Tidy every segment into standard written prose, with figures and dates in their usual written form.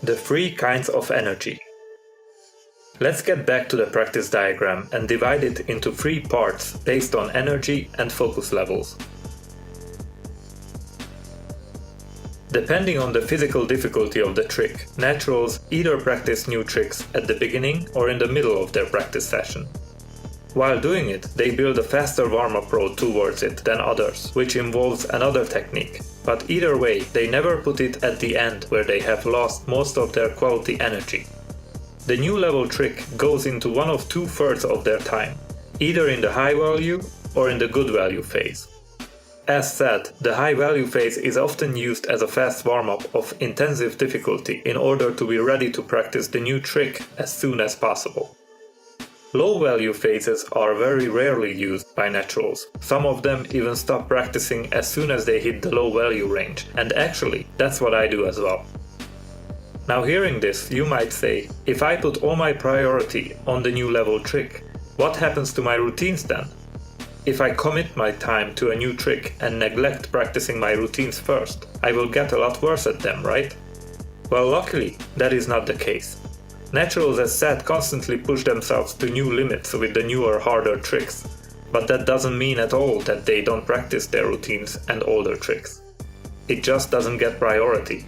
The 3 kinds of energy. Let's get back to the practice diagram and divide it into 3 parts based on energy and focus levels. Depending on the physical difficulty of the trick, naturals either practice new tricks at the beginning or in the middle of their practice session. While doing it, they build a faster warm-up road towards it than others, which involves another technique. But either way, they never put it at the end where they have lost most of their quality energy. The new level trick goes into one of 2/3 of their time, either in the high value or in the good value phase. As said, the high value phase is often used as a fast warm-up of intensive difficulty in order to be ready to practice the new trick as soon as possible. Low value phases are very rarely used by naturals. Some of them even stop practicing as soon as they hit the low value range, and actually, that's what I do as well. Now hearing this, you might say, if I put all my priority on the new level trick, what happens to my routines then? If I commit my time to a new trick and neglect practicing my routines first, I will get a lot worse at them, right? Well, luckily, that is not the case. Naturals, as said, constantly push themselves to new limits with the newer, harder tricks, but that doesn't mean at all that they don't practice their routines and older tricks. It just doesn't get priority.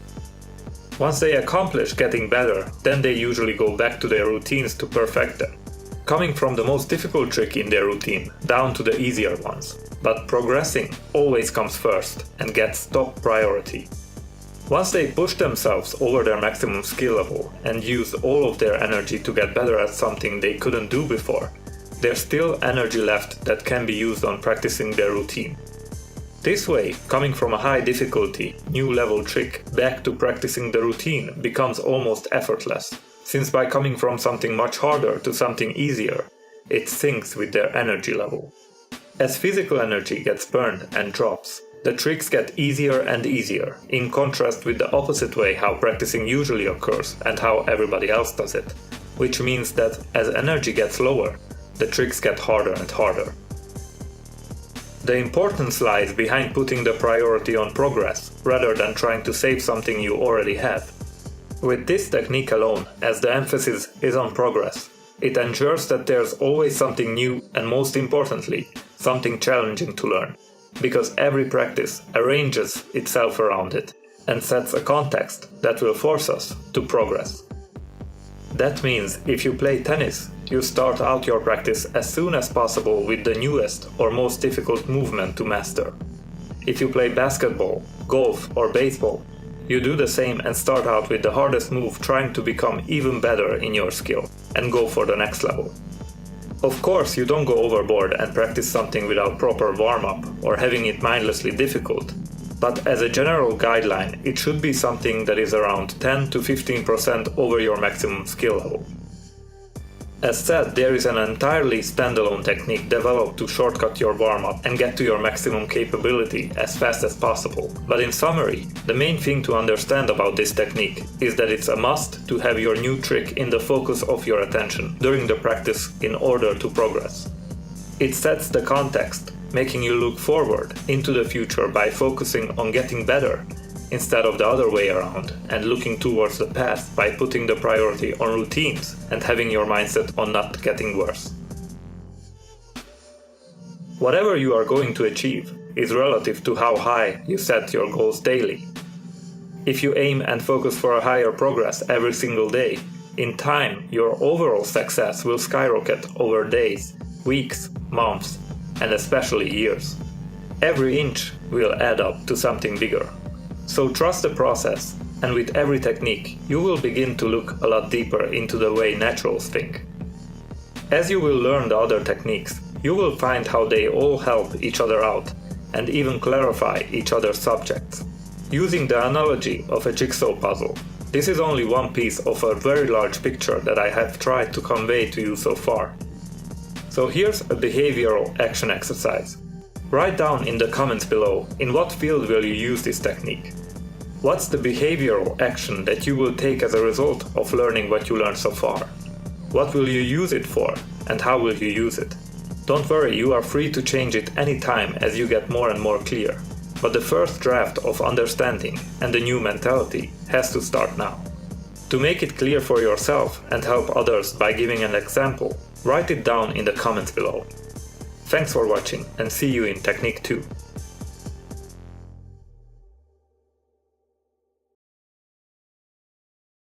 Once they accomplish getting better, then they usually go back to their routines to perfect them, coming from the most difficult trick in their routine down to the easier ones. But progressing always comes first and gets top priority. Once they push themselves over their maximum skill level and use all of their energy to get better at something they couldn't do before, there's still energy left that can be used on practicing their routine. This way, coming from a high difficulty, new level trick back to practicing the routine becomes almost effortless, since by coming from something much harder to something easier, it syncs with their energy level. As physical energy gets burned and drops, the tricks get easier and easier, in contrast with the opposite way how practicing usually occurs and how everybody else does it, which means that as energy gets lower, the tricks get harder and harder. The importance lies behind putting the priority on progress, rather than trying to save something you already have. With this technique alone, as the emphasis is on progress, it ensures that there's always something new and, most importantly, something challenging to learn. Because every practice arranges itself around it and sets a context that will force us to progress. That means if you play tennis, you start out your practice as soon as possible with the newest or most difficult movement to master. If you play basketball, golf or baseball, you do the same and start out with the hardest move, trying to become even better in your skill and go for the next level. Of course, you don't go overboard and practice something without proper warm-up or having it mindlessly difficult, but as a general guideline, it should be something that is around 10 to 15% over your maximum skill level. As said, there is an entirely standalone technique developed to shortcut your warm-up and get to your maximum capability as fast as possible. But in summary, the main thing to understand about this technique is that it's a must to have your new trick in the focus of your attention during the practice in order to progress. It sets the context, making you look forward into the future by focusing on getting better, instead of the other way around, and looking towards the past by putting the priority on routines and having your mindset on not getting worse. Whatever you are going to achieve is relative to how high you set your goals daily. If you aim and focus for a higher progress every single day, in time your overall success will skyrocket over days, weeks, months, and especially years. Every inch will add up to something bigger. So trust the process, and with every technique, you will begin to look a lot deeper into the way naturals think. As you will learn the other techniques, you will find how they all help each other out, and even clarify each other's subjects. Using the analogy of a jigsaw puzzle, this is only one piece of a very large picture that I have tried to convey to you so far. So here's a behavioral action exercise. Write down in the comments below in what field will you use this technique. What's the behavioral action that you will take as a result of learning what you learned so far? What will you use it for, and how will you use it? Don't worry, you are free to change it anytime as you get more and more clear. But the first draft of understanding and the new mentality has to start now. To make it clear for yourself and help others by giving an example, write it down in the comments below. Thanks for watching and see you in Technique 2.